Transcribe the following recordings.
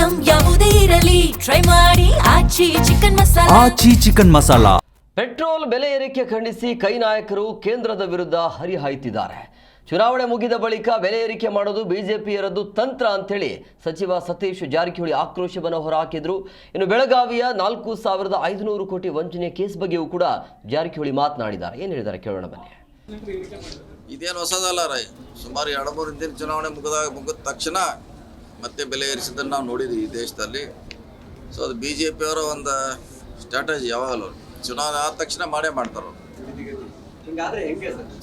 Item ಯಾವುದೇ ಇರಲಿ try ಮಾಡಿ ಆಚಿ ಚಿಕನ್ ಮಸಾಲಾ. ಪೆಟ್ರೋಲ್ ಬೆಲೆ ಏರಿಕೆ ಖಂಡಿಸಿ ಕೈ ನಾಯಕರು ಕೇಂದ್ರದ ವಿರುದ್ಧ ಹರಿಹಾಯ್ತಿದ್ದಾರೆ. ಚುನಾವಣೆ ಮುಗಿದ ಬಳಿಕ ಬೆಲೆ ಏರಿಕೆ ಮಾಡೋದು ಬಿಜೆಪಿಯರದ್ದು ತಂತ್ರ ಅಂತೇಳಿ ಸಚಿವ ಸತೀಶ್ ಜಾರಕಿಹೊಳಿ ಆಕ್ರೋಶವನ್ನು ಹೊರಹಾಕಿದ್ರು. ಇನ್ನು ಬೆಳಗಾವಿಯ 4,500 ಕೋಟಿ ವಂಚನೆ ಕೇಸ್ ಬಗ್ಗೆಯೂ ಕೂಡ ಜಾರಕಿಹೊಳಿ ಮಾತನಾಡಿದ್ದಾರೆ. ಏನು ಹೇಳಿದ್ದಾರೆ ಕೇಳೋಣ ಬನ್ನಿ. ಇದೇನು ಹೊಸದಲ್ಲ ರೈ, ಸುಮಾರು 2-3 ದಿನ ಚುನಾವಣೆ ಮುಗಿದ ತಕ್ಷಣ ಮತ್ತೆ ಬೆಲೆ ಏರಿಸಿದ್ದನ್ನು ನಾವು ನೋಡಿದ್ವಿ ಈ ದೇಶದಲ್ಲಿ. ಸೊ ಅದು ಬಿ ಜೆ ಪಿಯವರ ಒಂದು ಸ್ಟ್ರಾಟಜಿ. ಯಾವಾಗಲೂ ಚುನಾವಣೆ ಆದ ತಕ್ಷಣ ಮಾಡೇ ಮಾಡ್ತಾರೆ.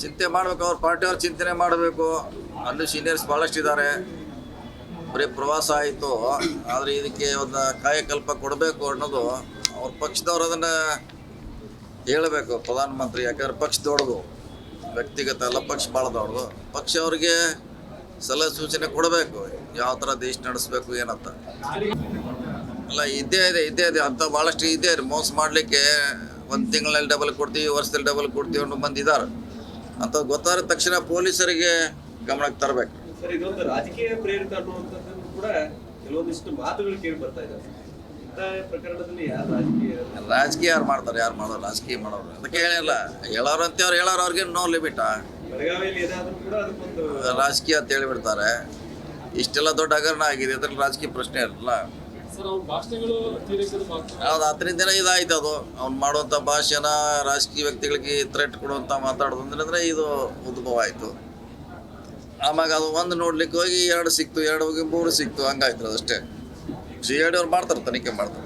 ಚಿಂತೆ ಮಾಡ್ಬೇಕು, ಅವ್ರ ಪಾರ್ಟಿಯವ್ರು ಚಿಂತನೆ ಮಾಡಬೇಕು. ಅಲ್ಲಿ ಸೀನಿಯರ್ಸ್ ಭಾಳಷ್ಟು ಇದ್ದಾರೆ. ಬರೀ ಪ್ರವಾಸ ಆಯಿತು, ಆದರೆ ಇದಕ್ಕೆ ಒಂದು ಕಾಯಕಲ್ಪ ಕೊಡಬೇಕು ಅನ್ನೋದು ಅವ್ರ ಪಕ್ಷದವ್ರು ಅದನ್ನು ಹೇಳಬೇಕು ಪ್ರಧಾನಮಂತ್ರಿ. ಯಾಕಂದ್ರೆ ಪಕ್ಷ ದೊಡ್ಡದು, ವ್ಯಕ್ತಿಗತ ಎಲ್ಲ ಪಕ್ಷ ಭಾಳ ದೊಡ್ಡದು. ಪಕ್ಷ ಅವ್ರಿಗೆ ಸಲಹೆ ಸೂಚನೆ ಕೊಡಬೇಕು, ಯಾವ ಥರ ದೇಶ ನಡೆಸಬೇಕು ಏನಂತ. ಅಲ್ಲ ಇದ್ದೇ ಇದೆ ಅಂತ ಭಾಳಷ್ಟು ಇದೆ. ಮೋಸ ಮಾಡಲಿಕ್ಕೆ ಒಂದು ತಿಂಗಳಲ್ಲಿ ಡಬಲ್ ಕೊಡ್ತೀವಿ, ವರ್ಷದಲ್ಲಿ ಡಬಲ್ ಕೊಡ್ತೀವಿ ಅನ್ನೋ ಮಂದಿ ಇದ್ದಾರೆ ಅಂತ ಗೊತ್ತಾದ ತಕ್ಷಣ ಪೊಲೀಸರಿಗೆ ಗಮನಕ್ಕೆ ತರಬೇಕು. ಸರ್, ಇದೊಂದು ರಾಜಕೀಯ ಪ್ರೇರಿತ ಅನ್ನುವಂಥದ್ದನ್ನು ಕೂಡ ಕೆಲವೊಂದಿಷ್ಟು ಮಾತುಗಳು ಕೇಳಿ ಬರ್ತಾ ಇದ್ದಾರೆ. ಪ್ರಕರಣದಲ್ಲಿ ರಾಜಕೀಯ ಯಾರು ಮಾಡ್ತಾರೆ, ಯಾರು ಮಾಡೋರು ರಾಜಕೀಯ ಮಾಡೋರು ಅದಕ್ಕೆ ಹೇಳಿಲ್ಲ. ಹೇಳೋರು ಅಂತ ಅವ್ರು ಹೇಳೋರು, ಅವ್ರಿಗೆ ನೋ ಲಿಮಿಟ. ರಾಜಕೀಯ ಅಂತ ಹೇಳಿಬಿಡ್ತಾರೆ. ಇಷ್ಟೆಲ್ಲ ದೊಡ್ಡ ಹಗರಣ ಆಗಿದೆ, ಅದ್ರಲ್ಲಿ ರಾಜಕೀಯ ಪ್ರಶ್ನೆ ಇರಲ್ಲ. ಹೌದು, 10 ದಿನ ಇದಾಯ್ತು. ಅದು ಅವ್ನು ಮಾಡುವಂಥ ಭಾಷಣ ರಾಜಕೀಯ ವ್ಯಕ್ತಿಗಳಿಗೆ ಥ್ರೆಟ್ ಕೊಡುವಂಥ ಮಾತಾಡೋದು ಅಂದರೆ ಇದು ಉದ್ಭವ ಆಯಿತು. ಆಮ್ಯಾಗ ಅದು ಒಂದು ನೋಡ್ಲಿಕ್ಕೆ ಹೋಗಿ 2 ಸಿಕ್ತು, 2 ಹೋಗಿ 3 ಸಿಕ್ತು, ಹಂಗಾಯ್ತು. ಅದಷ್ಟೇ. ಸಿ ಐ ಡಿ ಅವ್ರು ಮಾಡ್ತಾರೆ, ತನಿಖೆ ಮಾಡ್ತಾರೆ.